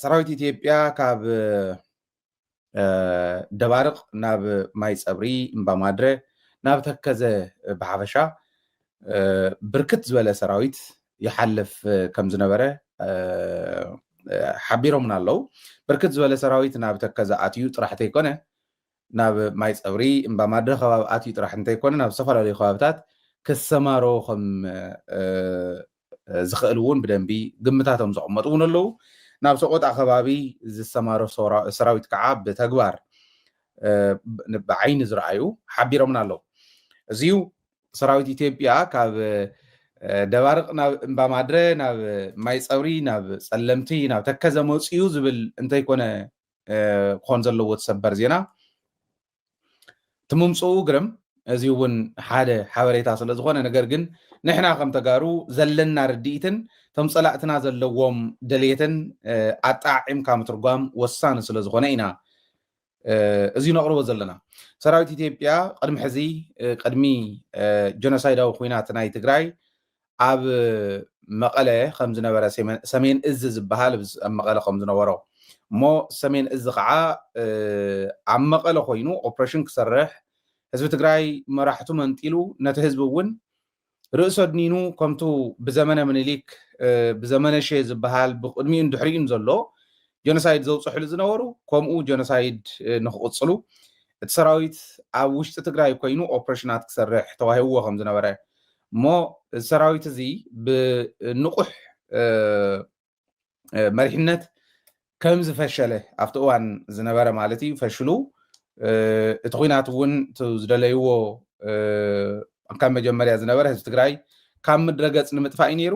ሰራዊት ኢትዮጵያ ካብ ደባርቕ ናብ ማይ ፀብሪ እምባ ማድረ ናብ ተከዘ ብሓፈሻ ብርክት ዝበለ ሰራዊት ይሓልፍ ከም ዝነበረ ሓቢሮምና ኣለዉ ብርክት ዝበለ ሰራዊት ናብ ተከዘ ኣትዩ ጥራሕ እንተይኮነ ናብ ማይ ፀብሪ እምባ ማድረ ከባቢ ኣትዩ ጥራሕ እንተይኮነ ናብ ዝተፈላለዩ ከባቢታት ክሰማሮ ከም ዝኽእል እውን ብደንቢ ግምታቶም ዘቐመጡ እውን ኣለዉ ናብ ሰቆጣ ከባቢ ዝሰማሮ ሰራዊት ከዓ ብተግባር ብዓይኒ ዝረኣዩ ሓቢሮምና ኣለዉ እዚዩ ሰራዊት ኢትዮጵያ ካብ ደባርቕ ናብ እምባ ማድረ ናብ ማይ ፀብሪ ናብ ፀለምቲ ናብ ተከዘ መፅኡ ዝብል እንተይኮነ ክኾን ዘለዎ ትሰበር ዜና ትምምፅኡ ግርም እዚ እውን ሓደ ሓበሬታ ስለ ዝኾነ ነገር ግን ንሕና ከም ተጋሩ ዘለና ርድኢትን ቶም ፀላእትና ዘለዎም ደልየትን ኣጣዒምካ ምትርጓም ወሳኒ ስለ ዝኾነ ኢና እዚ ነቕርቦ ዘለና ሰራዊት ኢትዮጵያ ቅድሚ ሕዚ ቅድሚ ጀኖሳይዳዊ ኩናት ናይ ትግራይ ኣብ መቐለ ከም ዝነበረ ሰሜን እዝ ዝበሃል ኣብ መቐለ ከም ዝነበሮ እሞ ሰሜን እዝ ከዓ ኣብ መቐለ ኮይኑ ኦፕሬሽን ክሰርሕ ህዝቢ ትግራይ መራሕቱ መንጢሉ ነቲ ህዝቢ እውን ርእሶ ድኒኑ ከምቱ ብዘመነ ምኒልክ ብዘመነ ሸ ዝበሃል ብቅድሚኡን ድሕሪኡን ዘሎ ጀኖሳይድ ዘውፅሕሉ ዝነበሩ ከምኡ ጀኖሳይድ ንክቕፅሉ እቲ ሰራዊት ኣብ ውሽጢ ትግራይ ኮይኑ ኦፕሬሽናት ክሰርሕ ተዋሂብዎ ከም ዝነበረ እሞ ሰራዊት እዚ ብንቑሕ መሪሕነት ከም ዝፈሸለ ኣብቲ እዋን ዝነበረ ማለት እዩ ፈሽሉ እቲ ኩናት እውን ዝደለይዎ ካብ መጀመርያ ዝነበረ ህዝቢ ትግራይ ካብ ምድረገፅ ንምጥፋእ እዩ ነይሩ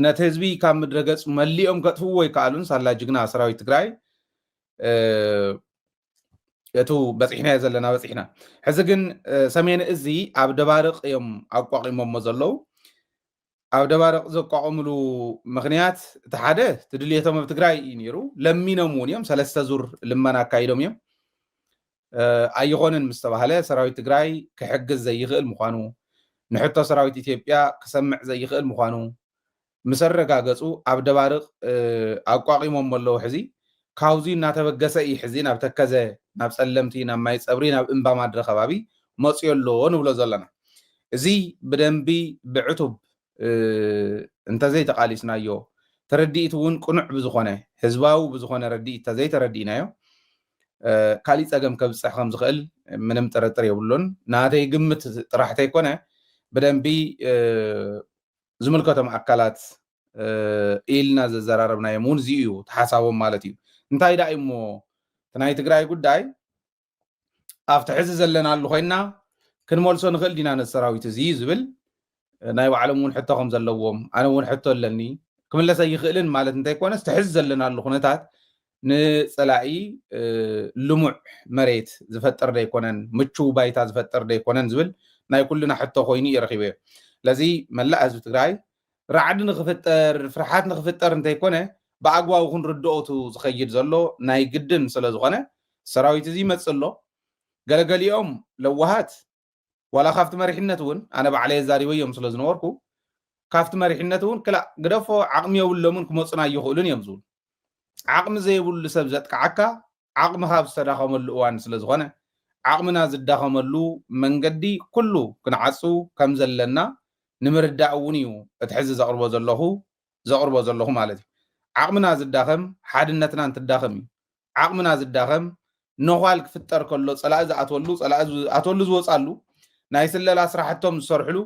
ነቲ ህዝቢ ካብ ምድረገፅ መሊኦም ከጥፍዎ ይከኣሉን ሳላ ጅግና ሰራዊት ትግራይ እቱ በፂሕና ዘለና በፂሕና ሕዚ ግን ሰሜን እዚ ኣብ ደባርቕ እዮም ኣቋቂሞሞ ዘለዉ ኣብ ደባርቕ ዘቋቆምሉ ምክንያት እቲ ሓደ ትድልየቶም ኣብ ትግራይ እዩ ነይሩ ለሚኖም እውን እዮም 3 ዙር ልመና ኣካይዶም እዮም ኣይኾንን ምስ ተባሃለ ሰራዊት ትግራይ ክሕግዝ ዘይኽእል ምዃኑ ንሕቶ ሰራዊት ኢትዮጵያ ክሰምዕ ዘይኽእል ምዃኑ ምስ ኣረጋገፁ ኣብ ደባርቕ ኣቋቂሞም ኣለዉ ሕዚ ካብዚ እናተበገሰ እዩ ሕዚ ናብ ተከዘ ናብ ፀለምቲ ናብ ማይ ፀብሪ ናብ እምባ ማድረ ከባቢ መፅዮ ኣለዎ ንብሎ ዘለና እዚ ብደንቢ ብዕቱብ እንተዘይተቃሊስናዮ ተረዲኢት እውን ቁኑዕ ብዝኾነ ህዝባዊ ብዝኾነ ረዲኢት ተዘይተረዲእናዮ ካሊእ ፀገም ከብፅሕ ከም ዝኽእል ምንም ጥርጥር የብሉን ናተይ ግምት ጥራሕ እንተይኮነ ብደንቢ ዝምልከቶም ኣካላት ኢልና ዘዘራረብናዮም እውን እዚ እዩ ተሓሳቦም ማለት እዩ እንታይ ዳ እሞ ናይ ትግራይ ጉዳይ ኣብቲ ሕዚ ዘለናሉ ኮይና ክንመልሶ ንኽእል ዲና ነቲ ሰራዊት እዚ ዝብል ናይ ባዕሎም እውን ሕቶ ከም ዘለዎም ኣነ እውን ሕቶ ኣለኒ ክምለሰ ይኽእልን ማለት እንተይኮነ እቲ ሕዚ ዘለናሉ ኩነታት ንፀላኢ ልሙዕ መሬት ዝፈጥር ደይኮነን ምቹው ባይታ ዝፈጥር ደይኮነን ዝብል ናይ ኩልና ሕቶ ኮይኑ ይረኺበ ለዚ መላእ ህዝቢ ትግራይ ራዕዲ ንክፍጠር ፍርሓት ንክፍጠር እንተይኮነ ብኣግባቡ ክንርድኦቱ ዝኸይድ ዘሎ ናይ ግድን ስለ ዝኾነ ሰራዊት እዚ ይመፅእ ኣሎ ገለገሊኦም ለዋሃት ዋላ ካብቲ መሪሕነት እውን ኣነ ባዕለየ ዛሪበዮም ስለ ዝነበርኩ ካብቲ መሪሕነት እውን ክላእ ግደፎ ዓቕሚ የብሎምን ክመፁና ይኽእሉን እዮም ዝብሉ ዓቕሚ ዘይብሉ ሰብ ዘጥቅዓካ ዓቕሚ ካብ ዝተዳኸመሉ እዋን ስለ ዝኾነ ዓቕምና ዝዳኸመሉ መንገዲ ኩሉ ክንዓፁ ከም ዘለና ንምርዳእ እውን እዩ እቲ ሕዚ ዘቕርቦ ዘለኹ ማለት እዩ ዓቕምና ዝዳኸም ሓድነትና እንትዳኸም እዩ ዓቕምና ዝዳኸም ነኳል ክፍጠር ከሎ ፀላእ ዝኣትወሉ ዝወፃሉ ናይ ስለላ ስራሕቶም ዝሰርሕሉ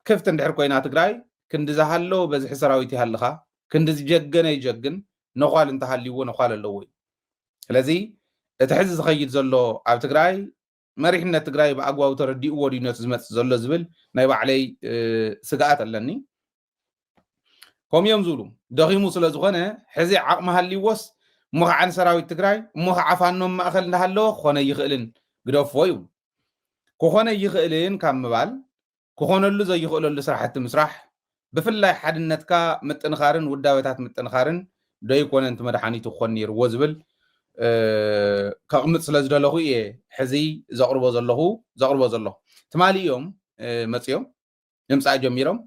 ክፍቲ እንድሕር ኮይና ትግራይ ክንዲ ዝሃሎ በዝሒ ሰራዊት ይሃልኻ ክንዲ ዝጀገነ ይጀግን ነኳል እንተሃልይዎ ነኳል ኣለዎ እዩ ስለዚ እቲ ሕዚ ዝኸይድ ዘሎ ኣብ ትግራይ መሪሕነት ትግራይ ብኣግባቡ ተረዲእዎ ድነቱ ዝመፅእ ዘሎ ዝብል ናይ ባዕለይ ስግኣት ኣለኒ ከምኦም ዝብሉ ደኺሙ ስለ ዝኾነ ሕዚ ዓቕሚ ሃልይዎስ እሞ ከዓ ንሰራዊት ትግራይ እሞ ከዓ ፋኖም ማእኸል እንዳሃለዎ ክኾነ ይኽእልን ግደፎ ይብሉ ክኾነ ይኽእልን ካብ ምባል ክኾነሉ ዘይኽእለሉ ስራሕቲ ምስራሕ ብፍላይ ሓድነትካ ምጥንኻርን ውዳበታት ምጥንኻርን ደይኮነንቲ መድሓኒቱ ክኾን ነይርዎ ዝብል ከቕምጥ ስለ ዝደለኹ እየ ሕዚ ዘቕርቦ ዘለኹ ትማሊ እዮም መፅዮም ንምፃእ ጀሚሮም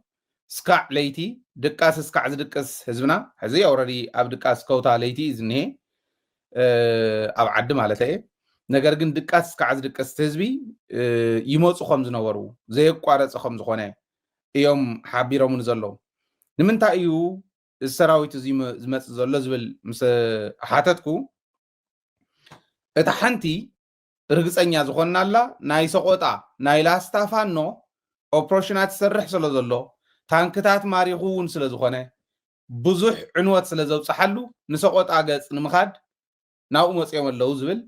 ስካዕ ለይቲ ድቃስ ስካዕ ዝድቅስ ህዝብና ሕዚ ኣውረዲ ኣብ ድቃስ ከውታ ለይቲ ዝኒሄ ኣብ ዓዲ ማለት እየ ነገር ግን ድቃስ ስካዕ ዝድቅስ ህዝቢ ይመፁ ከም ዝነበሩ ዘየቋረፀ ከም ዝኾነ እዮም ሓቢሮምን ዘለዉ ንምንታይ እዩ ሰራዊት እዚ ዝመፅእ ዘሎ ዝብል ምስ ሓተትኩ እታ ሓንቲ ርግፀኛ ዝኾንና ኣላ ናይ ሰቆጣ ናይ ላስታ ፋኖ ኦፕሬሽናት ዝሰርሕ ስለ ዘሎ ታንክታት ማሪኹ እውን ስለ ዝኾነ ብዙሕ ዕንወት ስለ ዘብፅሓሉ ንሰቆጣ ገፅ ንምኻድ ናብኡ መፅኦም ኣለዉ ዝብል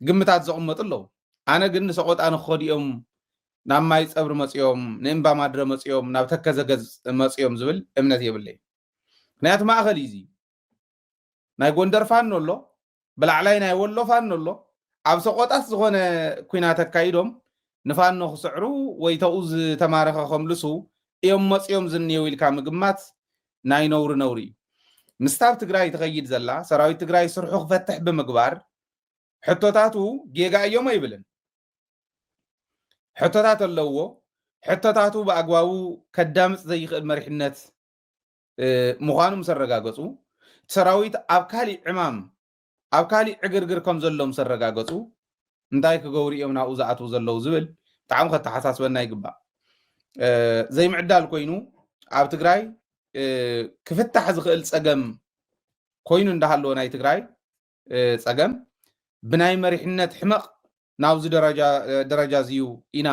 ግምታት ዘቕመጡ ኣለዉ ኣነ ግን ንሰቆጣ ንክኸዲኦም ናብ ማይ ፀብሪ መፅኦም ንእምባ ማድረ መፅኦም ናብ ተከዘ ገፅ መፅኦም ዝብል እምነት የብለይ ምክንያቱ ማእኸል እዩ ናይ ጎንደር ፋኖ ኣሎ ብላዕላይ ናይ ወሎ ፋኖ ኣሎ ኣብ ሰቆጣት ዝኾነ ኩናት ኣካይዶም ንፋኖ ክስዕሩ ወይ ተኡ ዝተማረኸ ከምልሱ እዮም መፅኦም ዝንሄው ኢልካ ምግማት ናይ ነውሪ ነውሪ እዩ ምስታብ ትግራይ ትኸይድ ዘላ ሰራዊት ትግራይ ስርሑ ክፈትሕ ብምግባር ሕቶታቱ ጌጋ እዮም ኣይብልን ሕቶታት ኣለዎ ሕቶታቱ ብኣግባቡ ከዳምፅ ዘይኽእል መሪሕነት ምዃኑ ምስ ኣረጋገፁ ሰራዊት ኣብ ካሊእ ዕማም ኣብ ካሊእ ዕግርግር ከም ዘሎም ሰረጋገፁ እንታይ ክገብሩ እዮም ናብኡ ዝኣትዉ ዘለዉ ዝብል ብጣዕሚ ከተሓሳስበና ይግባእ ዘይምዕዳል ኮይኑ ኣብ ትግራይ ክፍታሕ ዝኽእል ፀገም ኮይኑ እንዳሃለዎ ናይ ትግራይ ፀገም ብናይ መሪሕነት ሕመቕ ናብዚ ደረጃ እዚዩ ኢና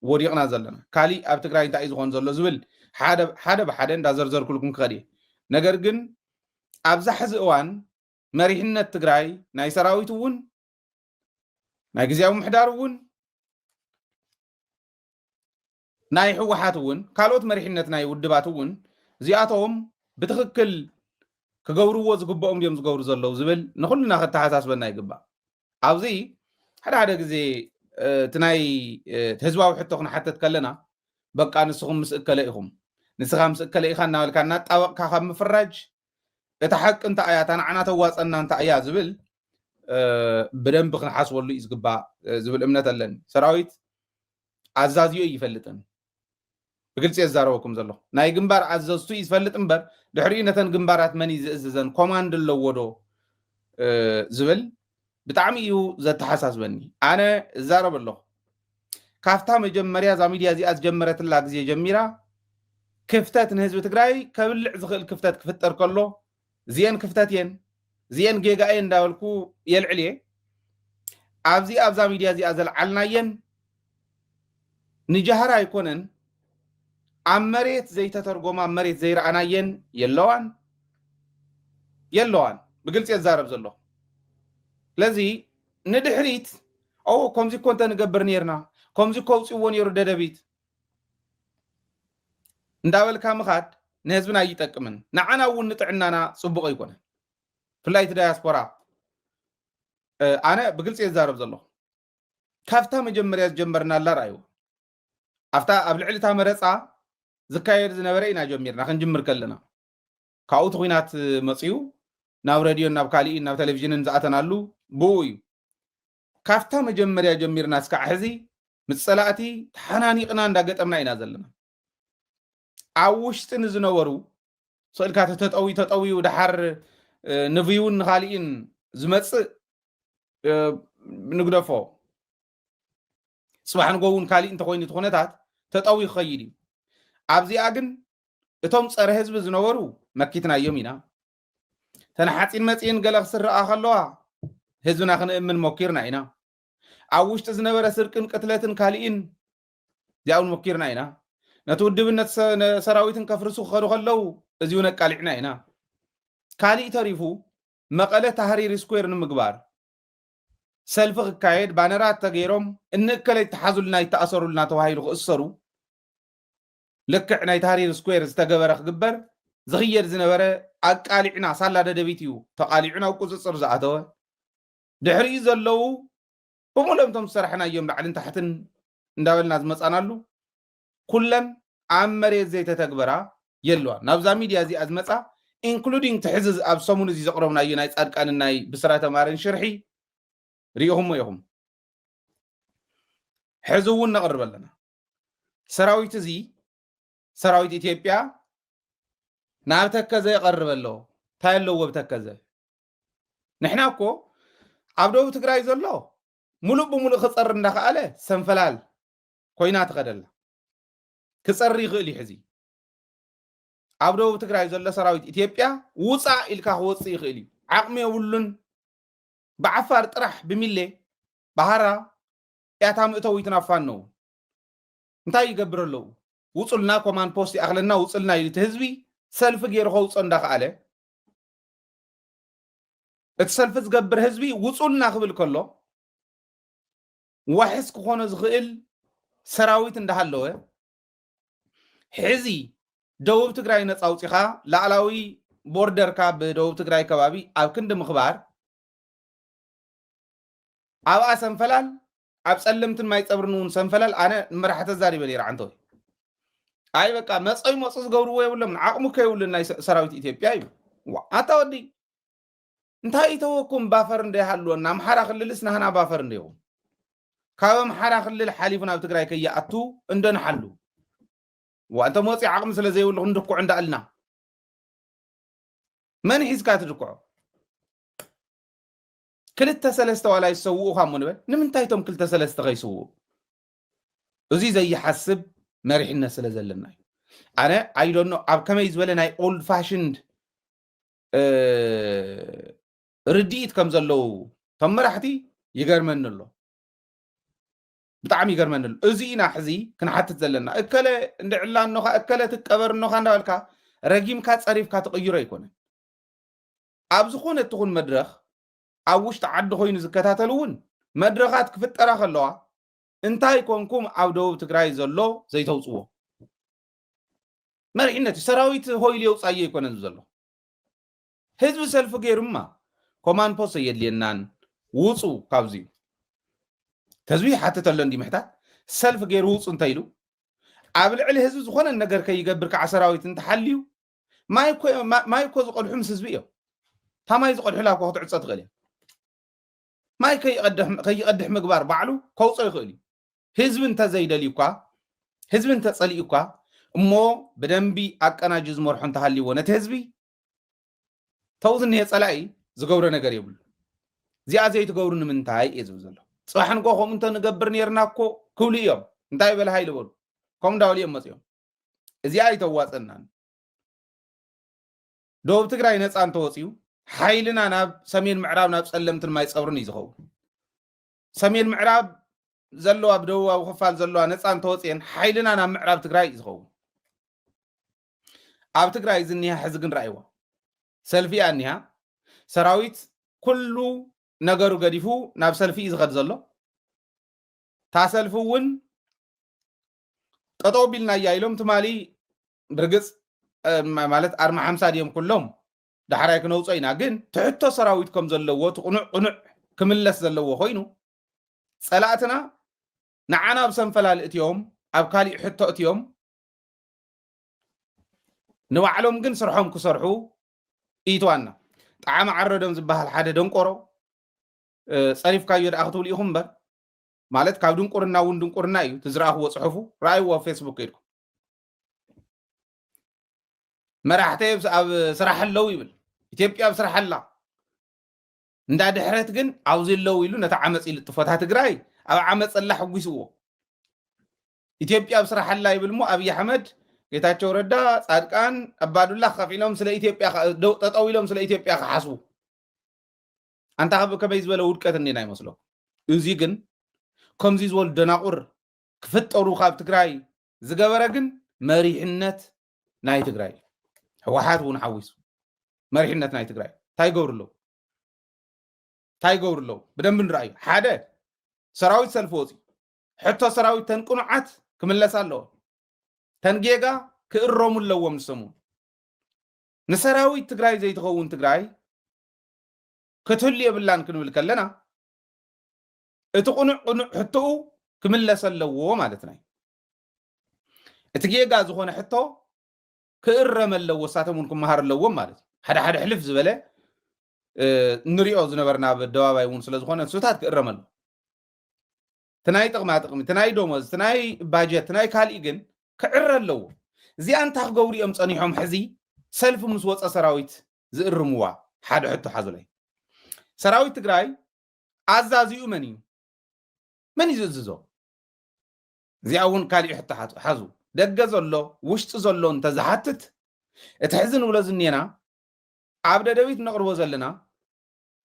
ወዲቕና ዘለና ካሊእ ኣብ ትግራይ እንታይ እዩ ዝኾን ዘሎ ዝብል ሓደ ብሓደ እንዳዘርዘርኩልኩም ክኸድ እየ ነገር ግን ኣብዛ ሕዚ እዋን መሪሕነት ትግራይ ናይ ሰራዊት እውን ናይ ግዝያዊ ምሕዳር እውን ናይ ሕወሓት እውን ካልኦት መሪሕነት ናይ ውድባት እውን እዚኣቶም ብትክክል ክገብርዎ ዝግብኦም ድዮም ዝገብሩ ዘለዉ ዝብል ንኩልና ከተሓሳስበና ይግባእ ኣብዚ ሓደ ግዜ እቲ ናይ ህዝባዊ ሕቶ ክንሓተት ከለና በቃ ንስኹም ምስእከለ ኢኹም ንስኻ ምስእከለ ኢኻ እናበልካ እናጣበቕካ ካብ ምፍራጅ እታ ሓቂ እንታይ እያ ታንዓና ተዋፀና እንታይ እያ ዝብል ብደንቢ ክንሓስበሉ እዩ ዝግባእ ዝብል እምነት ኣለኒ ሰራዊት ኣዛዝዮ ይፈልጥን ብግልፂ የዛረበኩም ዘሎ ናይ ግንባር ኣዘዝቱ እዩ ዝፈልጥ እምበር ድሕሪኡ ነተን ግንባራት መን ዝእዝዘን ኮማንድ ኣለዎ ዶ ዝብል ብጣዕሚ እዩ ዘተሓሳስበኒ ኣነ እዛረብ ኣለኹ ካብታ መጀመርያ እዛ ሚድያ እዚኣ ዝጀመረትላ ግዜ ጀሚራ ክፍተት ንህዝቢ ትግራይ ከብልዕ ዝኽእል ክፍተት ክፍጠር ከሎ እዚአን ክፍተት እየን እዚአን ጌጋ እየን እንዳበልኩ የልዕል እየ ኣብዛ ሚድያ እዚኣ ዘልዓልናየን ንጃህራ ኣይኮነን ኣብ መሬት ዘይተተርጎማ ኣብ መሬት ዘይረኣናየን የለዋን ብግልፂ የዛረብ ዘሎ ስለዚ ንድሕሪት ከምዚ እኮ እንተንገብር ነርና ከምዚ ከውፅዎ ነይሩ ደደቢት እንዳበልካ ምኻድ ንህዝብና ይጠቅምን ንዓና እውን ንጥዕናና ፅቡቕ ኣይኮነን ፍላይ እቲ ዳያስፖራ ኣነ ብግልፂ የዛረብ ዘሎ ካብታ መጀመርያ ዝጀመርናላ ረኣይዎ ኣብታ ኣብ ልዕሊታ መረፃ ዝካየድ ዝነበረ ኢና ጀሚርና ክንጅምር ከለና ካብኡ እቲ ኩናት መፅዩ ናብ ሬድዮን ናብ ካሊእን ናብ ቴሌቭዥንን ዝኣተናሉ ብኡ እዩ ካብታ መጀመርያ ጀሚርና እስካዕ ሕዚ ምስ ፀላእቲ ተሓናኒቕና እንዳገጠምና ኢና ዘለና ኣብ ውሽጢ ንዝነበሩ ስእልካ ተጠዊዩ ድሓር ንብዩን ንካሊእን ዝመፅእ ንግደፎ ፅባሕ ንጎውን ካሊእ እንተኮይኑ እቲ ኩነታት ተጠዊዩ ክኸይድ እዩ ኣብዚኣ ግን እቶም ፀረ ህዝቢ ዝነበሩ መኪትናዮም ኢና ተናሓፂን መፂን ገለ ክስረኣ ከለዋ ህዝብና ክንእምን ሞኪርና ኢና ኣብ ውሽጢ ዝነበረ ስርቅን ቅትለትን ካሊእን እዚኣውን ሞኪርና ኢና ነቲ ውድብነት ሰራዊትን ከፍርሱ ክኸዱ ከለው እዚኡ ነቃሊዕና ኢና ካሊእ ተሪፉ መቐለ ታህሪር ስኩዌር ንምግባር ሰልፊ ክካየድ ባነራት ተገይሮም እንእከለ ይተሓዙልና ይተኣሰሩልና ተባሂሉ ክእሰሩ ልክዕ ናይ ታህሪር ስኩዌር ዝተገበረ ክግበር ዝኽየድ ዝነበረ ኣቃሊዕና ሳላ ደደቢት እዩ ተቃሊዑና ኣብ ቁፅፅር ዝኣተወ ድሕሪኡ ዘለው ብሙሉእምቶም ዝሰራሕናዮም ላዕልን ታሕትን እንዳበልና ዝመፃናሉ ኩለን ኣብ መሬት ዘይተተግበራ የለዋን ናብዛ ሚድያ እዚኣ ዝመፃ ኢንክሉዲንግ ትሕዚ ኣብ ሰሙን እዚ ዘቕረብናዮ ናይ ፃድቃንን ናይ ብስራተ ማርያም ሽርሒ ሪኢኹሞ ኢኹም ሕዚ እውን ነቕርብ ኣለና ሰራዊት እዚ ሰራዊት ኢትዮጵያ ናብ ተከዘ ይቀርብ ኣሎ እንታይ ኣለዎ ብተከዘ ንሕና እኮ ኣብ ደቡብ ትግራይ ዘሎ ሙሉእ ብሙሉእ ክፀር እንዳኸኣለ ሰንፈላል ኮይና ትኸደላ ክፀሪ ይኽእል እዩ ሕዚ ኣብ ደቡብ ትግራይ ዘሎ ሰራዊት ኢትዮጵያ ውፃእ ኢልካ ክወፅእ ይኽእል እዩ ዓቕሚ የብሉን ብዓፋር ጥራሕ ብሚሌ ባህራ ያታ ምእተዊት ናፋን ነው እንታይ ይገብር ኣለዉ ውፅልና ኮማንድ ፖስት ይኣኽለና ውፅልና ኢሉ እቲ ህዝቢ ሰልፊ ገይሩ ከውፅኦ እንዳኸኣለ እቲ ሰልፊ ዝገብር ህዝቢ ውፁልና ክብል ከሎ ዋሕስ ክኾነ ዝኽእል ሰራዊት እንዳሃለወ ሕዚ ደቡብ ትግራይ ነፃ ውፂኻ ላዕላዊ ቦርደርካ ብደቡብ ትግራይ ከባቢ ኣብ ክንዲ ምኽባር ኣብኣ ሰንፈላል ኣብ ፀለምትን ማይ ፀብርን እውን ሰንፈላል ኣነ ንመራሕተ ዛሪበ ነይረ ዓንተ ኣይ በቃ መፀይ መፁ ዝገብርዎ የብሎም ዓቕሙ ከይብሉን ናይ ሰራዊት ኢትዮጵያ እዩ ኣታ ወዲ እንታይ ተወኩም ባፈር እንደይሃልወና ኣምሓራ ክልልስ ናህና ባፈር እንደይኹም ካብ ኣምሓራ ክልል ሓሊፉ ናብ ትግራይ ከይኣቱ እንደንሓሉ ወእንተ መፂ ዓቕሚ ስለ ዘይብሉ ክንድኩዕ እንዳኣልና መን ሒዝካ ትድኩዖ ክልተ ሰለስተ ዋላ ይሰውኡ ካ ሞ ንበል ንምንታይ ቶም ክልተ ሰለስተ ከይስውኡ እዚ ዘይሓስብ መሪሕነት ስለ ዘለና እዩ ኣነ ኣይዶኖ ኣብ ከመይ ዝበለ ናይ ኦልድ ፋሽንድ ርዲኢት ከም ዘለው ቶም መራሕቲ ይገርመኒ ኣሎ ብጣዕሚ ይገርመኒ ኣሎ እዚ ኢና ሕዚ ክንሓትት ዘለና እከለ እንድዕላኖኻ እከለ ትቀበርኖኻ እንዳበልካ ረጊምካ ፀሪፍካ ትቕይሮ ኣይኮነን ኣብ ዝኾነ እትኹን መድረኽ ኣብ ውሽጢ ዓዲ ኮይኑ ዝከታተሉ እውን መድረኻት ክፍጠራ ከለዋ እንታይ ኮንኩም ኣብ ደቡብ ትግራይ ዘሎ ዘይተውፅዎ መሪሕነት ሰራዊት ሆይሉ የውፃየ ይኮነን ዘሎ ህዝቢ ሰልፊ ገይሩማ ኮማንድ ፖስት የድልየናን ውፁ ካብዚ ተዝቢ ሓትት ኣሎ እንዲ ምሕታት ሰልፊ ገይሩ ውፁ እንታይ ኢሉ ኣብ ልዕሊ ህዝቢ ዝኾነ ነገር ከይገብር ከዓ ሰራዊት እንተሓልዩ ማይ ኮ ዝቆልሑ ምስ ህዝቢ እዮም ታ ማይ ዝቆልሑላ እኮ ክትዕፀ ትኽእል እያ ማይ ከይቀድሕ ምግባር ባዕሉ ከውፆ ይኽእል እዩ ህዝቢ እንተዘይደልዩካ ህዝቢ እንተፀሊኡካ እሞ ብደንቢ ኣቀናጅ ዝመርሖ እንተሃልይዎ ነቲ ህዝቢ ተውዝኒሄ ፀላኢ ዝገብሮ ነገር የብሉ እዚኣ ዘይትገብሩ ንምንታይ እየ ዝብል ዘሎ ፅባሕ ንጎ ከምኡ እንተንገብር ነርና እኮ ክብሉ እዮም እንታይ በለ ሃይል በሉ ከምኡ እንዳበሉ እዮም መፅኦም እዚኣ ይተዋፀናን ደቡብ ትግራይ ነፃ እንተወፅዩ ሓይልና ናብ ሰሜን ምዕራብ ናብ ፀለምትን ማይ ፀብርን እዩ ዝኸውን ሰሜን ምዕራብ ዘለዋ ብደቡባዊ ክፋል ዘለዋ ነፃ እንተወፅየን ሓይልና ናብ ምዕራብ ትግራይ እዩ ዝኸውን ኣብ ትግራይ ዝኒሃ ሕዚ ግን ረኣይዋ ሰልፊ እያ እኒሃ ሰራዊት ኩሉ ነገሩ ገዲፉ ናብ ሰልፊ እዩ ዝኸድ ዘሎ ታ ሰልፊ እውን ጠጠው ቢልና እያ ኢሎም ትማሊ ብርግፅ ማለት ኣርማ 50 ድዮም ኩሎም ዳሕራይ ክነውፆ ኢና ግን ትሕቶ ሰራዊት ከም ዘለዎ ትቁኑዕ ቁኑዕ ክምለስ ዘለዎ ኮይኑ ፀላእትና ንዓና ብሰንፈላል እትዮም ኣብ ካሊእ ሕቶ እትዮም ንባዕሎም ግን ስርሖም ክሰርሑ ኢትዋና ጣዕሚ ዓረዶም ዝበሃል ሓደ ደንቆሮ ፀሪፍካዮ ደኣ ክትብል ኢኹም እምበር ማለት ካብ ድንቁርና እውን ድንቁርና እዩ ትዝረኣኽዎ ፅሑፉ ረኣይዎ ፌስቡክ ኢልኩም መራሕተይ ኣብ ስራሕ ኣለው ይብል ኢትዮጵያ ኣብ ስራሕ ኣላ እንዳድሕረት ግን ኣብዚ ኣለው ኢሉ ነታ ዓመፅ ይልጥፎታ ትግራይ ኣብ ዓመፅ ኣላ ሕጉስዎ ኢትዮጵያ ኣብ ስራሕ ኣላ ይብል ሞ ኣብይ ኣሕመድ ጌታቸው ረዳ ጻድቃን ኣባዱላ ከፍ ኢሎም ስለ ኢትዮጵያ ጠጠው ኢሎም ስለ ኢትዮጵያ ክሓስቡ አንታ ከመይ ዝበለ ውድቀት እኔና ይመስሎ እዚ ግን ከምዚ ዝበሉ ደናቁር ክፍጠሩ ካብ ትግራይ ዝገበረ ግን መሪሕነት ናይ ትግራይ ህወሓት እውን ሓዊሱ መሪሕነት ናይ ትግራይ እንታይ ገብርሎ ብደንብ ንረኣዩ ሓደ ሰራዊት ሰልፊ ወፂ ሕቶ ሰራዊት ተንቁኑዓት ክምለስ ኣለዎ ተንጌጋ ክእረሙ ኣለዎም ንሰሙ ንሰራዊት ትግራይ ዘይትኸውን ትግራይ ክትህሉ የብላን ክንብል ከለና እቲ ቁኑዕ ሕቶኡ ክምለስ ኣለዎ ማለት ናይ እቲ ጌጋ ዝኾነ ሕቶ ክእረም ኣለዎ ሳቶም እውን ክመሃር ኣለዎም ማለት ሓደ ሓደ ሕልፍ ዝበለ ንሪኦ ዝነበርና በደባባይ እውን ስለ ዝኾነ ንሱታት ክእረም ኣለዎ ትናይ ጥቕማ ጥቕሚ ትናይ ደሞዝ ትናይ ባጀት ትናይ ካልእ ግን ክዕረ ኣለዎ زي أنت خجوري أم صنيحهم حزي سلف مسوط سراويت زئرموا حد حتى حزلي سراويت تجراي عزازيو من يزززو زي أون كالي حتى حزو دقز الله وشت زلو انت زحتت اتحزن ولا زنينا عبد دويت نقربو زلنا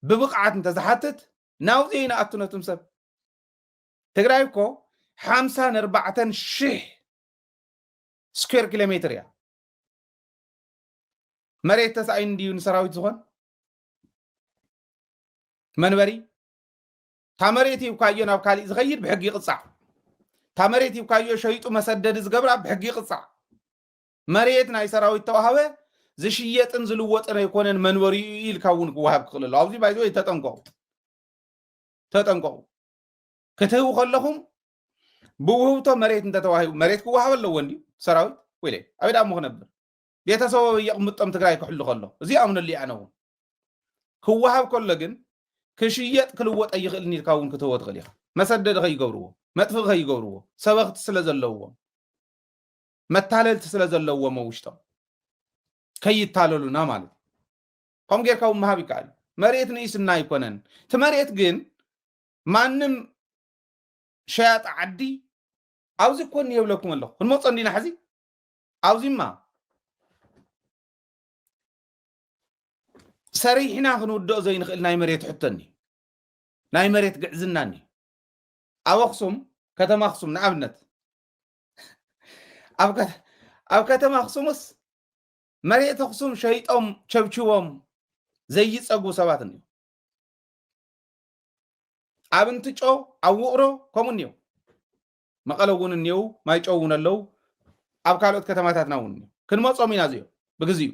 ببقعة انت زحتت ناوزينا أتنا تمسب تقرايكو 54 شيء سكوير كيلومتر يا مريت تسعين ديون سراويت زغن منبري تامريتي وكايو ناو كالي زغير بحقي قصع تامريتي وكايو شيطو مسدد زقبرا بحقي قصع مريت ناي سراويت توهاوه زشيت انزلووط انا يكونن منوري يلكاون وهاب خلل اوزي بايزو تطنقو كتهو خلهم بوهوتو مريت انت توهاو مريت كوهاب لو وندي سراويت ويلي ابدا مو نبر بيتسو يقمطم تግራይ كحلو خلو زي امن اللي انا كوهاب كله ግን كشيت كلووط يخلني يكاون كتوت غليها مسدد غيغبرو مطفق غيغبرو سبخت ስለዘለዎ መታለልት ስለዘለዎ መውሽታ ከይታለሉና ማለት ቆም ጌርካው ማህብ ይቃል መሬት ንይስና ይኮነን ተመሬት ግን ማንም ሸያጥ ዓዲ አውዚ ኮን ይብለኩም አለሁ እንሞጸንዲና ሐዚ አውዚማ ሰሪሕና ክንውድኦ ዘይንኽእል ናይ መሬት ሕተኒ ናይ መሬት ግዕዝናኒ ኣብ ኣኽሱም ከተማ ኣኽሱም ንኣብነት ኣብ ከተማ ኣኽሱምስ መሬት ኣኽሱም ሸይጦም ቸብችቦም ዘይፀጉ ሰባት እንዩ ኣብ እንትጮ ኣብ ውቕሮ ከምኡ እንዩ መቐለ እውን እንዩ ማይጮ እውን ኣለው ኣብ ካልኦት ከተማታትና እውን እንዩ ክንመፆም ኢና እዚኦም ብግዚኡ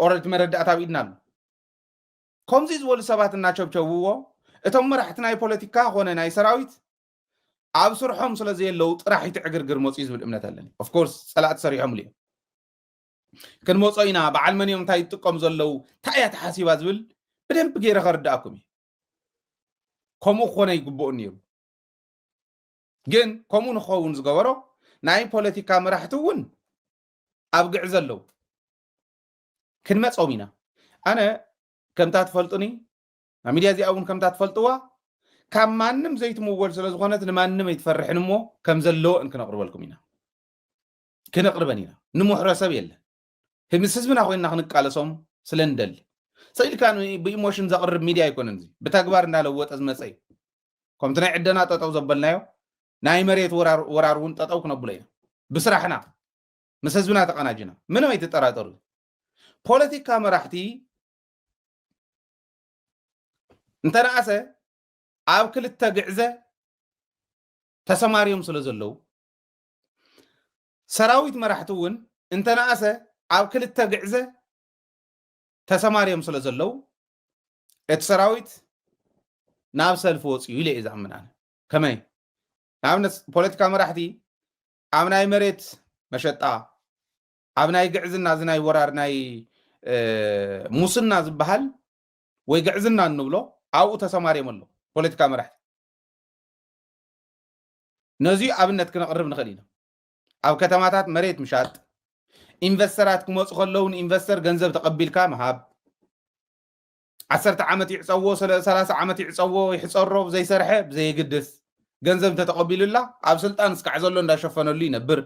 ኦረድ መረዳእታ ኣብ ኢድና ኣሎ ከምዚ ዝበሉ ሰባት እናቸብቸብዎ እቶም መራሕቲ ናይ ፖለቲካ ኮነ ናይ ሰራዊት ኣብ ስርሖም ስለዘየለው ጥራሕ ይትዕግርግር መፅኡ ዝብል እምነት ኣለኒ ኦፍ ኮርስ ፀላእቲ ሰሪሖም ልዮም ክንመፆ ኢና በዓል መን እዮም እንታይ ይጥቀሙ ዘለው እንታይ እያ ተሓሲባ ዝብል ብደንብ ገይረ ከርዳእኩም እዩ ከምኡ ክኾነ ይግብኦ ነይሩ ግን ከምኡ ንኸውን ዝገበሮ ናይ ፖለቲካ መራሕቲ እውን ኣብ ግዕ ዘለው ክንመፆም ኢና ኣነ ከምታ ትፈልጡኒ ኣብ ሚድያ እዚኣ እውን ከምታ ትፈልጥዋ ካብ ማንም ዘይትምወል ስለ ዝኾነት ንማንም ኣይትፈርሕን እሞ ከም ዘለዎን ክነቕርበልኩም ኢና ክነቕርበን ኢና ንምሕረሰብ የለን ምስ ህዝብና ኮይንና ክንቃለሶም ስለንደሊ ሰኢልካ ብኢሞሽን ዘቕርብ ሚድያ ኣይኮነን እዚ ብተግባር እንዳለወጠ ዝመፀ እዩ ከምቲ ናይ ዕደና ጠጠው ዘበልናዮ ናይ መሬት ወራር እውን ጠጠው ክነብሎ ኢና ብስራሕና ምስ ህዝብና ተቐናጅና ምንም ኣይትጠራጠሩ ፖለቲካ መራሕቲ እንተነኣሰ ኣብ ክልተ ግዕዘ ተሰማርዮም ስለ ዘለው ሰራዊት መራሕቲ እውን እንተነኣሰ ኣብ ክልተ ግዕዘ ተሰማርዮም ስለ ዘለው እቲ ሰራዊት ናብ ሰልፊ ወፅዩ ኢለ እየ ዝኣምን ኣነ ከመይ ንኣብነት ፖለቲካ መራሕቲ ኣብ ናይ መሬት መሸጣ ኣብ ናይ ግዕዝና እዚ ናይ ወራር ናይ ሙስና ዝበሃል ወይ ግዕዝና እንብሎ ኣብኡ ተሰማርዮም ኣሎ ፖለቲካ መራሕቲ ነዚዩ ኣብነት ክነቕርብ ንኽእል ኢና ኣብ ከተማታት መሬት ምሻጥ ኢንቨስተራት ክመፁ ከለዉ ንኢንቨስተር ገንዘብ ተቐቢልካ ምሃብ 10 ዓመት ይዕፀዎ 30 ዓመት ይዕፀዎ ይሕፀሮ ዘይሰርሐ ብዘይግድስ ገንዘብ እንተተቐቢሉላ ኣብ ስልጣን እስካዕ ዘሎ እንዳሸፈነሉ ይነብር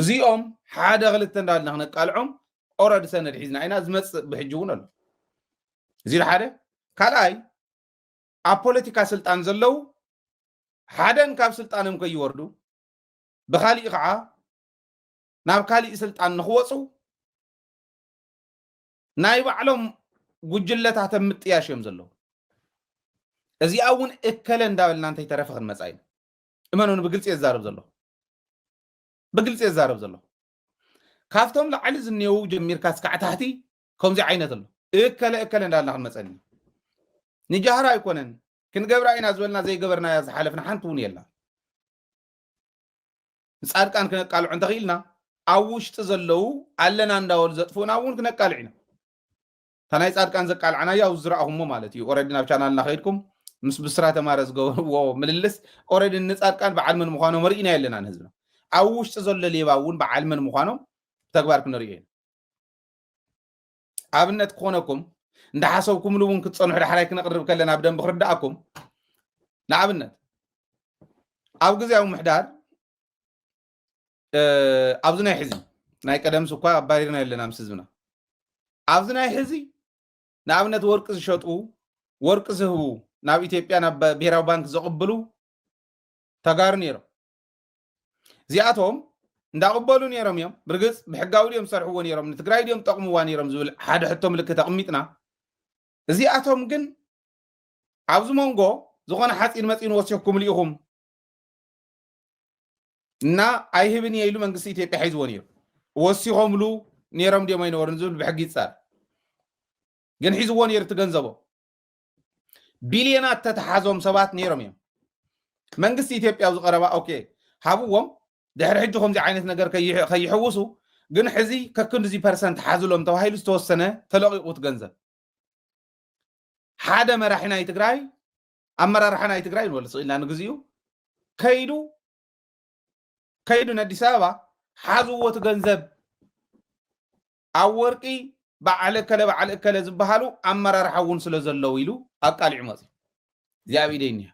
እዚኦም ሓደ ክልተ እንዳልና ክነቃልዖም ኦረዲ ሰነድ ሒዝና ኢና ዝመፅእ ብሕጂ እውን ኣሎ እዚ ሓደ ካልኣይ ኣብ ፖለቲካ ስልጣን ዘለው ሓደን ካብ ስልጣኖም ከይወርዱ ብካሊእ ከዓ ናብ ካሊእ ስልጣን ንኽወፁ ናይ ባዕሎም ጉጅለታት ምጥያሽ እዮም ዘለው እዚኣ እውን እከለ እንዳበልና እንታይ ተረፈ ክንመፃ ኢና እመኑን ብግልፂ የዛረብ ዘሎ ብግልፂ የዛረብ ዘሎ ካብቶም ላዕሊ ዝኔው ጀሚርካ እስካዕ ታሕቲ ከምዚ ዓይነት ኣሎ እከለ እንዳበልና ክንመፀኒ ንጃህራ ኣይኮነን ክንገብራ ኢና ዝበልና ዘይገበርናያ ዝሓለፍና ሓንቲ እውን የላ ጻድቃን ክነቃልዑ እንተኽኢልና ኣብ ውሽጢ ዘለው ኣለና እንዳበሉ ዘጥፍኡና እውን ክነቃልዕ ኢና እታ ናይ ጻድቃን ዘቃልዓና ያው ዝረኣኹሞ ማለት እዩ ኦረዲ ናብ ቻናልና ከይድኩም ምስ ብስራ ተማረ ዝገበርዎ ምልልስ ኦረዲ ንጻድቃን በዓል ምን ምዃኖም ርኢና የለና ንህዝብና او وشط زل ليباون بعلمن مخانم تغبار كنريين ابنت كونكم እንደ حسبكم لون كتصنح لحراي كنقرب كلنا بدن بخرداكم نعبنت او غزياو محدار ابزنا يحزي ناي قدم سكوا بارينا يلنا مسزبنا ابزنا يحزي نعبنت ورق زشطو ورق زهبو ناب ኢትዮጵያ ናብ ብሔራዊ ባንክ ዘقبሉ ተጋር ነይሮም ዚኣቶም እንዳقبሉ ነይሮም እዮም ብርግጽ ብሕጋዊ ዲዮም ሰርሕዎ ነይሮም ንትግራይ ዲዮም ጠቕምዋ ነይሮም ዝብል ሓደ ሕቶ ምልክት ኣቕሚጥና እዚኣቶም ግን ኣብዚ መንጎ ዝኾነ ሓፂን መፂን ወሲኹም ልኢኹም እና ኣይህብን የኢሉ መንግስቲ ኢትዮጵያ ሒዝዎ ነይሩ ወሲኾምሉ ነይሮም ዲዮም ኣይነበሩን ዝብል ብሕጊ ይጻር ግን ሒዝዎ ነይሩ ትገንዘቦ ቢልዮናት ተተሓዞም ሰባት ነይሮም እዮም መንግስቲ ኢትዮጵያ ዝቀረባ ኦኬ ሃብዎም ድሕሪ ሕጂ ከምዚ ዓይነት ነገር ከይሕውሱ ግን ሕዚ ከክንድዚ ፐርሰንት ሓዝሎም ተባሂሉ ዝተወሰነ ተለቂቁት ገንዘብ ሓደ መራሒ ናይ ትግራይ ኣመራርሓ ናይ ትግራይ ንወልፅ ኢልና ንግዚኡ ከይዱ ንኣዲስ ኣበባ ሓዝዎት ገንዘብ ኣብ ወርቂ በዓል እከለ ዝበሃሉ ኣመራርሓ እውን ስለ ዘለው ኢሉ ኣቃሊዑ መፅ እዚኣ ኣብ ኢደይ እኒሃ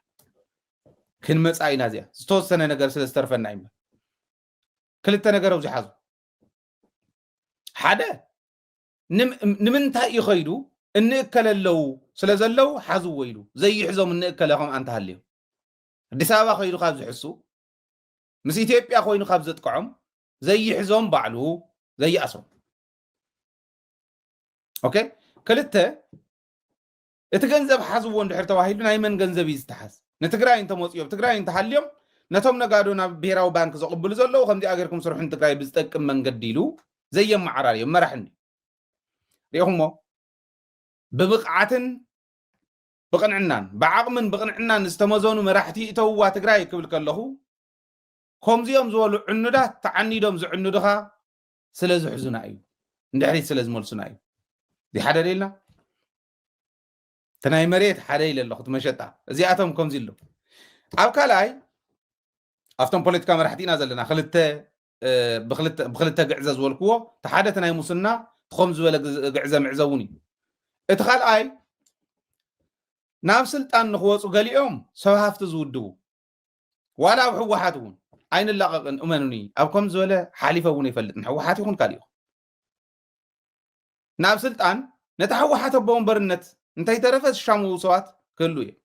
ክንመፃ ኢና እዚኣ ዝተወሰነ ነገር ስለ ዝተርፈና እዩ ክልተ ነገር ኣብዚ ሓዙ ሓደ ንምንታይ ይኸይዱ እንእከለለው ስለ ዘለው ሓዝዎ ኢሉ ዘይሕዞም እንእከለ ከም ኣንተ ሃልዮም ኣዲስ ኣበባ ኸይዱ ካብ ዝሕሱ ምስ ኢትዮጵያ ኮይኑ ካብ ዘጥቅዖም ዘይሕዞም ባዕሉ ዘይኣስሮም ኦኬ ክልተ እቲ ገንዘብ ሓዝዎ እንድሕር ተባሂሉ ናይ መን ገንዘብ እዩ ዝተሓዝ ንትግራይ እንተመፅኦም ትግራይ እንተሃልዮም ነቶም ነጋዶ ናብ ብሔራዊ ባንክ ዘቕብሉ ዘለው ከምዚ ኣገርኩም ስርሑን ትግራይ ብዝጠቅም መንገዲ ኢሉ ዘየመዓራር እዮም መራሕኒ ሪኢኹሞ ብብቕዓትን ብቕንዕናን ብዓቕምን ብቕንዕናን ዝተመዘኑ መራሕቲ እተውዋ ትግራይ ክብል ከለኹ ከምዚኦም ዝበሉ ዕኑዳት ተዓኒዶም ዝዕኑድኻ ስለ ዝሕዙና እዩ እንድሕሪት ስለ ዝመልሱና እዩ እዚ ሓደ ደልና ተናይ መሬት ሓደ ኢለ ኣለኹ ትመሸጣ እዚኣቶም ከምዚ ኣሎ ኣብ ካልኣይ ኣብቶም ፖለቲካ መራሕቲ ኢና ዘለና ብክልተ ግዕዘ ዝበልክዎ እቲ ሓደ ተናይ ሙስና ትኸም ዝበለ ግዕዘ ምዕዘውን እዩ እቲ ካልኣይ ናብ ስልጣን ንክወፁ ገሊኦም ሰብ ሃፍቲ ዝውድቡ ዋላ ኣብ ሕወሓት እውን ኣይንላቐቕን እመኑኒ ኣብ ከም ዝበለ ሓሊፈ እውን ይፈልጥን ሕወሓት ይኹን ካልእ ይኹን ናብ ስልጣን ነቲ ሕወሓት ኣቦ ወንበርነት እንታይ ተረፈ ዝሻሙ ሰባት ክህሉ እዮም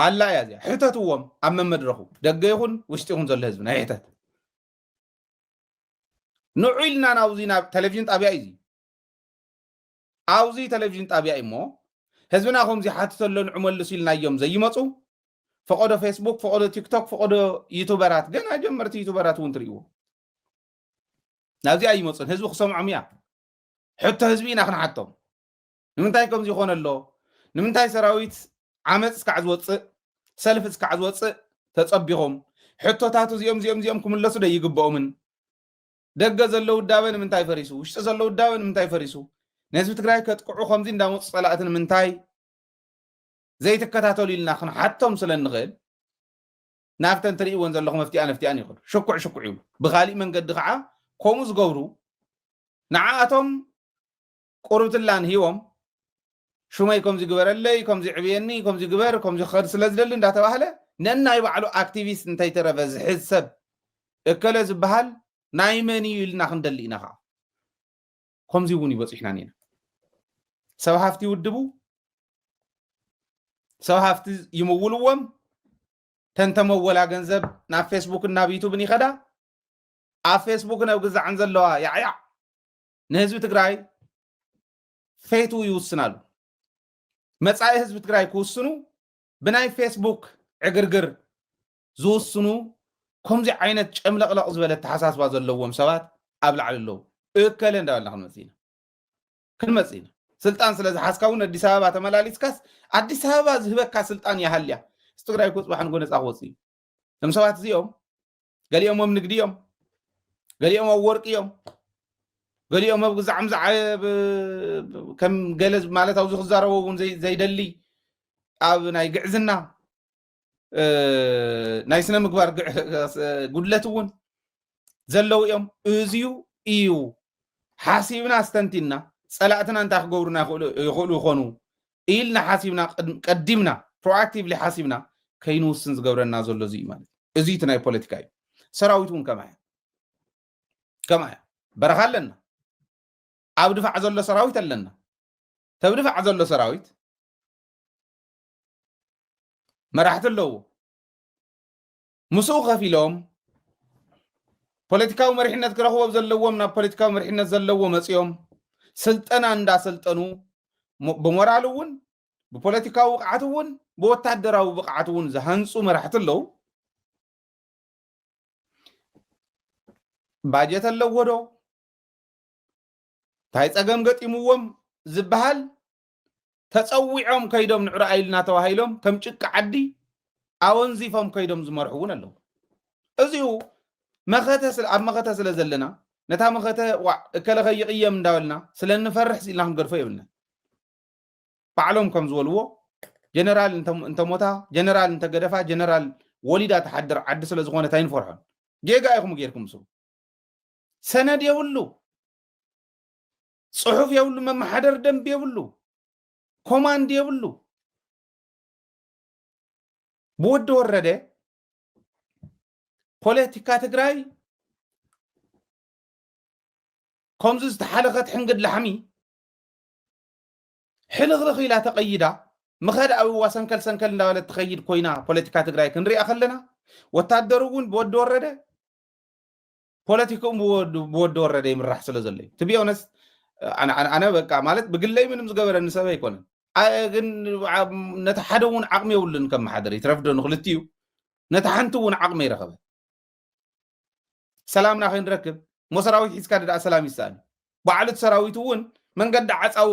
ኣላ እያ እዚኣ ሕተትዎም ኣብ መመድረኹ ደገ ይኹን ውሽጢ ይኹን ዘሎ ህዝቢ ናይ ሕተት ንዑ ኢልና ናብዚ ናብ ቴሌቭዥን ጣብያ እዩ ኣብዚ ቴሌቭዥን ጣብያ እሞ ህዝብና ከምዚ ሓትተሎ ንዑ መልሱ ኢልና እዮም ዘይመፁ ፈቆዶ ፌስቡክ ፈቆዶ ቲክቶክ ፈቆዶ ዩቱበራት ገና ጀመርቲ ዩቱበራት እውን ትርእይዎ ናብዚኣ ይመፁን ህዝቢ ክሰምዖም እያ ሕቶ ህዝቢ ኢና ክንሓቶም ንምንታይ ከምዚ ይኾነ ኣሎ ንምንታይ ሰራዊት ዓመፅ እስካዕ ዝወፅእ ሰልፊ እስካዕ ዝወፅእ ተፀቢኾም ሕቶታት እዚኦም ክምለሱ ደ ይግብኦምን ደገ ዘለው ውዳበ ንምንታይ ፈሪሱ ውሽጢ ዘለው ውዳበ ንምንታይ ፈሪሱ ንህዝቢ ትግራይ ከጥቅዑ ከምዚ እንዳመፁ ፀላእቲ ንምንታይ ዘይትከታተሉ ኢልና ክንሓቶም ስለ ንኽእል ናብተን ትርእይዎን ዘለኹም መፍትያን ይኽእሉ ሽኩዕ ይብሉ ብኻሊእ መንገዲ ከዓ ከምኡ ዝገብሩ ንዓኣቶም ቁርብትላን ሂቦም ሹመይ ከምዚ ግበረለይ ከምዚ ዕብየኒ ከምዚ ግበር ከምዚ ክኸድ ስለ ዝደሊ እንዳተባሃለ ነናይ ባዕሉ ኣክቲቪስት እንተይተረፈ ዝሕዝ ሰብ እከለ ዝበሃል ናይ መን እዩ ኢልና ክንደሊ ኢና ከዓ ከምዚ እውን ይበፂሕና ኒና ሰብ ሃፍቲ ይውድቡ ሰብ ሃፍቲ ይምውልዎም ተንተመወላ ገንዘብ ናብ ፌስቡክ ናብ ዩቱብን ይኸዳ ኣብ ፌስቡክ ናብ ግዛዕን ዘለዋ ያዕያዕ ንህዝቢ ትግራይ ፌቱ ይውስናሉ መጻኢ ህዝቢ ትግራይ ክውስኑ ብናይ ፌስቡክ ዕግርግር ዝውስኑ ከምዚ ዓይነት ጨምለቕለቕ ዝበለ ተሓሳስባ ዘለዎም ሰባት ኣብ ላዕሊ ኣለዉ እከለ እንዳበልና ክንመፅ ኢና ስልጣን ስለ ዝሓዝካ እውን ኣዲስ ኣበባ ተመላሊስካስ ኣዲስ ኣበባ ዝህበካ ስልጣን ያሃልያ ትግራይ ክፅባሕ ንጎ ነፃ ክወፅ እዩ እቶም ሰባት እዚኦም ገሊኦም ኣብ ንግዲ እዮም ገሊኦም ኣብ ወርቂ እዮም ገሊኦም ኣብ ግዛዕ ምዛዕ ከም ገለ ማለት ኣብዚ ክዛረቦ እውን ዘይደሊ ኣብ ናይ ግዕዝና ናይ ስነ ምግባር ጉድለት እውን ዘለው እዮም እዚዩ እዩ ሓሲብና አስተንቲና ጸላእትና እንታይ ክገብሩና ይኽእሉ ይኾኑ ኢልና ሓሲብና ቀዲምና ፕሮአክቲቭሊ ሓሲብና ከይንውስን ዝገብረና ዘሎ እዚ ማለት እዚ እቲ ናይ ፖለቲካ እዩ ሰራዊት እውን ከማያ በረኻ ኣለና ኣብ ድፋዕ ዘሎ ሰራዊት ኣለና ተብ ድፋዕ ዘሎ ሰራዊት መራሕቲ ኣለዎ ምስኡ ከፍ ኢሎም ፖለቲካዊ መሪሕነት ክረኽቦም ዘለዎም ናብ ፖለቲካዊ መሪሕነት ዘለዎ መፅኦም ስልጠና እንዳሰልጠኑ ብሞራል እውን ብፖለቲካዊ ብቕዓት እውን ብወታደራዊ ብቕዓት እውን ዝሃንፁ መራሕቲ ኣለዉ ባጀት ኣለዎ ዶ እንታይ ፀገም ገጢምዎም ዝበሃል ተፀዊዖም ከይዶም ንዕሩ ኣይልና ተባሂሎም ከም ጭቃ ዓዲ ኣወንዚፎም ከይዶም ዝመርሑ እውን ኣለዉ እዚኡ ኣብ መኸተ ስለ ዘለና ነታ መኸተ እከለኸ ይቕየም እንዳበልና ስለንፈርሕ ኢልና ክንገድፎ የብልና ባዕሎም ከም ዝበልዎ ጀነራል እንተሞታ ጀነራል እንተገደፋ ጀነራል ወሊዳ ተሓድር ዓዲ ስለ ዝኾነት ኣይንፈርሖን ጌጋ ኢኹም ጌርኩም ስሩ ሰነድ የብሉ ጽሑፍ የብሉ መማሓደር ደንብ የብሉ ኮማንድ የብሉ ብወዲ ወረደ ፖለቲካ ትግራይ ከምዚ ዝተሓለኸት ሕንግድ ላሕሚ ሕልኽልኽ ኢላ ተቐይዳ ምኸድ ኣብዋ ሰንከል እንዳበለት ትኸይድ ኮይና ፖለቲካ ትግራይ ክንሪኣ ከለና ወታደሩ እውን ብወዲ ወረደ ፖለቲካውን ብወዲ ወረደ ይምራሕ ስለ ዘሎ እዩ ቱ ቢ ኦነስት ኣነ በቃ ማለት ብግለይ ምንም ዝገበረኒ ሰብ ኣይኮነን ግን ነቲ ሓደ እውን ዓቕሚ የብሉን ከም ማሓደር ይትረፍዶ ንክልትዩ ነቲ ሓንቲ እውን ዓቕሚ ይረኸበ ሰላምና ከይንረክብ ሞሰራዊት ሒዝካ ደኣ ሰላም ይሰኣን ባዕሉት ሰራዊት እውን መንገዲ ዓፃዊ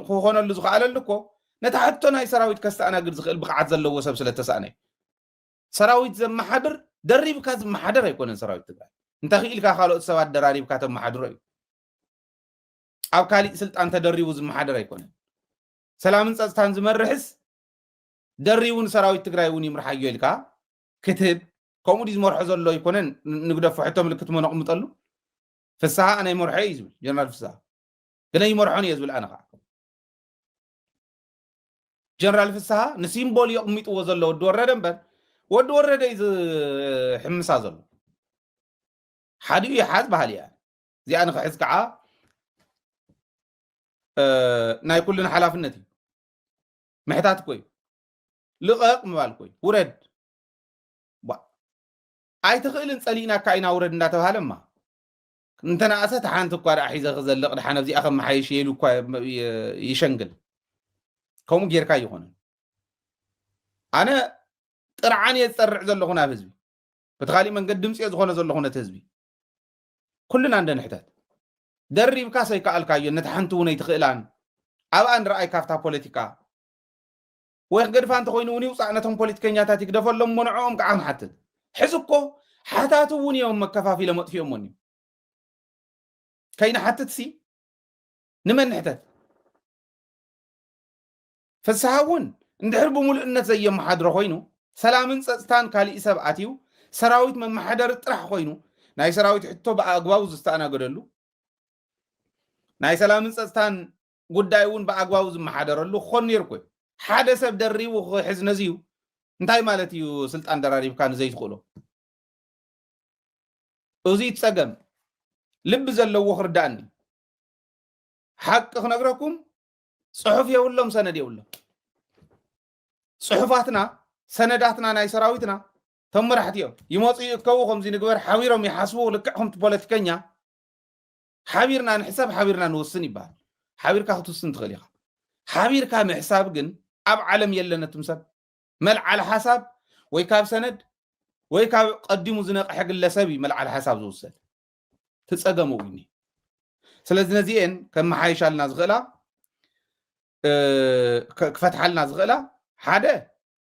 ክኾነሉ ዝኽኣለሉ እኮ ነቲ ሕቶ ናይ ሰራዊት ከስተኣናግድ ዝኽእል ብቕዓት ዘለዎ ሰብ ስለተሰኣነ ሰራዊት ዘመሓድር ደሪብካ ዝመሓደር ኣይኮነን ሰራዊት ትግራይ እንተኽኢልካ ካልኦት ሰባት ደራሪብካ ተመሓድሮ እዩ ኣብ ካሊእ ስልጣን ተደሪቡ ዝመሓደር ኣይኮነን ሰላምን ፀጥታን ዝመርሕስ ደሪቡን ሰራዊት ትግራይ እውን ይምርሓዮ ኢልካ ክትብ ከምኡ ዲ ዝመርሖ ዘሎ ይኮነን ንግደፎ ሕቶ ምልክት ሞ ነቕምጠሉ ፍስሓ ኣነ ይመርሖ እዩ ዝብል ጀነራል ፍስሓ ግን ይመርሖን እየ ዝብል ኣነ ከዓ ጀነራል ፍስሓ ንሲምቦል የቕሚጥዎ ዘሎ ወዲ ወረደ እምበር ወዲ ወረደ እዩ ዝሕምሳ ዘሎ ሓዲኡ ይሓዝ ባህል እያ እዚኣ ንክሕዝ ከዓ ናይ ኩልና ሓላፍነት እዩ ምሕታት ኮይ ልቐቕ ምባል ኮይ ውረድ ኣይትኽእልን ፀሊእና ካኢና ውረድ እንዳተባሃለማ እንተናእሰት ሓንቲ እኳ ደኣ ሒዘ ክዘልቕ ድሓ ነብዚኣ ከም መሓይሽ የኢሉ እኳ ይሸንግል ከምኡ ጌርካ ይኾነን ኣነ ጥርዓን እየ ዝፀርዕ ዘለኹ ናብ ህዝቢ በቲ ካሊእ መንገዲ ድምፂ ዝኾነ ዘለኹ ነቲ ህዝቢ ኩልና እንደንሕተት ደሪብካ ሰይከኣልካዮ ነቲ ሓንቲ እውን ኣይትኽእላን ኣብኣ ንረኣይ ካብታ ፖለቲካ ወይ ክገድፋ እንተኮይኑ እውን ይውፃእ ነቶም ፖለቲከኛታት ይግደፈሎም መንዕኦም ከዓ ክንሓትት ሕዚ እኮ ሓታቱ እውን እዮም መከፋፊለ መጥፊኦሞን እዩ ከይንሓትት ሲ ንመን ንሕተት ፍስሓ እውን እንድሕር ብሙሉእነት ዘየመሓድሮ ኮይኑ ሰላምን ፀጥታን ካሊእ ሰብ ኣትዩ ሰራዊት መመሓደር ጥራሕ ኮይኑ ናይ ሰራዊት ሕቶ ብኣግባቡ ዝተኣናገደሉ ናይ ሰላምን ፀጥታን ጉዳይ እውን ብኣግባቡ ዝመሓደረሉ ክኾን ነይሩ ኮይ ሓደ ሰብ ደሪቡ ክሕዝ ነዚዩ እንታይ ማለት እዩ ስልጣን ደራሪብካ ንዘይትኽእሎ እዚ ፀገም ልቢ ዘለዎ ክርዳእኒ ሓቂ ክነግረኩም ፅሑፍ የብሎም ሰነድ የብሎም ፅሑፋትና ሰነዳትና ናይ ሰራዊትና ቶም መራሕቲ እዮም ይመፁ ይእከቡ ከምዚ ንግበር ሓቢሮም ይሓስቡ ልክዕ ከምቲ ፖለቲከኛ ሓቢርና ንሕሳብ ሓቢርና ንውስን ይበሃል ሓቢርካ ክትውስን ትኽእል ኢኻ ሓቢርካ ምሕሳብ ግን ኣብ ዓለም የለነትም ሰብ መልዓል ሓሳብ ወይ ካብ ሰነድ ወይ ካብ ቀዲሙ ዝነቕሐ ግለሰብ እዩ መልዓል ሓሳብ ዝውሰድ ትፀገሙ እኒ ስለዚ ነዚአን ከመሓይሻልና ዝኽእላ ክፈትሓልና ዝኽእላ ሓደ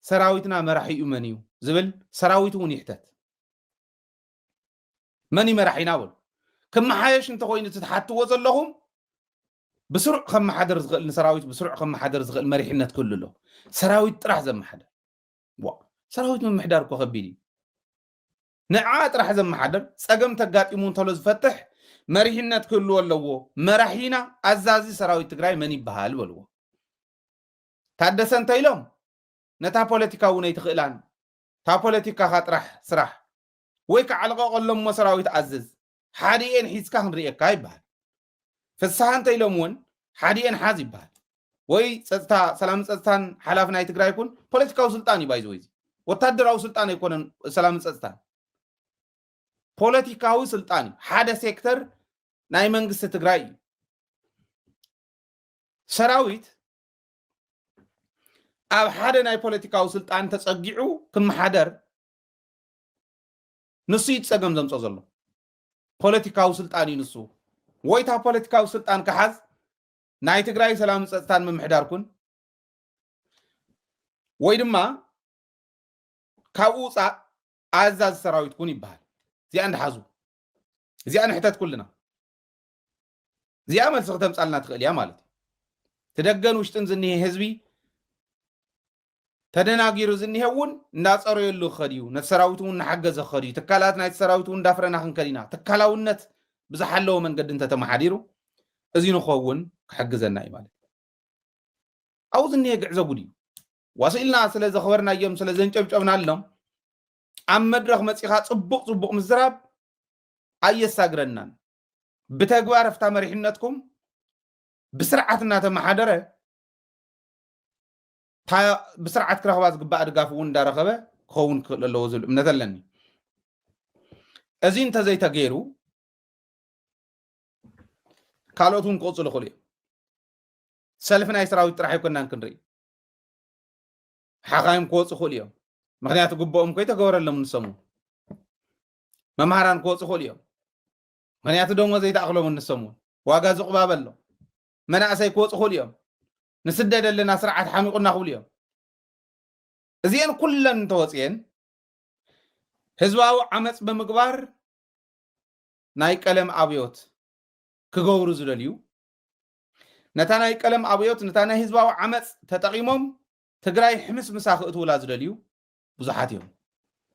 ሰራዊትና መራሒኡ መን እዩ ዝብል ሰራዊት እውን ይሕተት መን መራሒና በሉ ከመሓየሽ እንተኮይኑ ትትሓትዎ ዘለኹም بسرعة خم حدر زغل سراويت بسرعة خم حدر زغل مريحنا كله له سراويت راح زم حدا ሰራዊት ምምሕዳር እኮ ከቢድ እዩ ንዓ ጥራሕ ዘመሓደር ፀገም ተጋጢሙ እንተሎ ዝፈትሕ መሪሕነት ክህልዎ ኣለዎ መራሒና ኣዛዚ ሰራዊት ትግራይ መን ይበሃል በልዎ ታደሰ እንተኢሎም ነታ ፖለቲካ እውን ኣይትኽእላን تا بوليتيكا خاطرح سراح ويك على قولهم مسراويت عزز حاديين حيسكا هنريكا يبال فالسهان تيلومون حاديين حازي بال وي صدتا سلام صدتان حلافنا يتغرا يكون بوليتيكاو سلطان يبايزويز وتادراو سلطان يكون سلام صدتان بوليتيكاو سلطان حدا سيكتر ناي منغست تغراي سراويت أب حدا ناي بوليتيكاو سلطان تسقيعو كم حدر نسيت سقم زمص زلو بوليتيكاو سلطان ينسو ويتا بوليتيكاو سلطان كحز ناي تግራይ سلام صدتان ممحدار كون ወይ ድማ ካብኡ ኣዛዝ ሰራዊት ኩን ይባሃል እዚኣ እንድሓዙ እዚኣ ንሕተት ኩልና እዚኣ መልሲ ከተምፃልና ትኽእል እያ ማለት ትደገን ውሽጥን ዝኒሄ ህዝቢ ተደናጊሩ ዝኒሄውን እንዳፀረየሉ ኸዲዩ ነቲ ሰራዊት እውን እናሓገዘ ኸዲዩ ትካላት ናይቲ ሰራዊት እውን እንዳፍረና ክንከዲና ትካላውነት ብዝሓለወ መንገዲ እንተተመሓዲሩ እዚ ንኸውን ክሕግዘና እዩ ማለት ኣብኡ ዝኒሄ ግዕዘ ጉድ እዩ ዋሲልና ስለ ዘኽበርናዮም ስለ ዘንጨብጨብናሎም ኣብ መድረኽ መፂኻ ፅቡቕ ፅቡቕ ምዝራብ ኣየሳግረናን ብተግባር ፍታ መሪሕነትኩም ብስርዓት እናተመሓደረ بسرعة كرهواز قبائل قافون دار خبا خون كل اللوزل مثلا أزين تزاي تغيرو كالوتون قوصل خولي سلفنا يسراوي راح يكون نكنري حقايم قوص خوليو مغنيات قبوم كويتا غور لهم نسمو ممهران قوص خوليو مغنيات دوم زي تاخلو من نسمو واغا زقبابلو مناسي قوص خوليو نسدد لنا سرعة حامقنا خوليهم زين كلن توصين حزباو عمص بمغبار ناي قلم ابيوت كغورو زدليو نتا ناي قلم ابيوت نتا حزباو عمص تطقيمهم تግራይ حمس مساخ اتولا زدليو بزحات يوم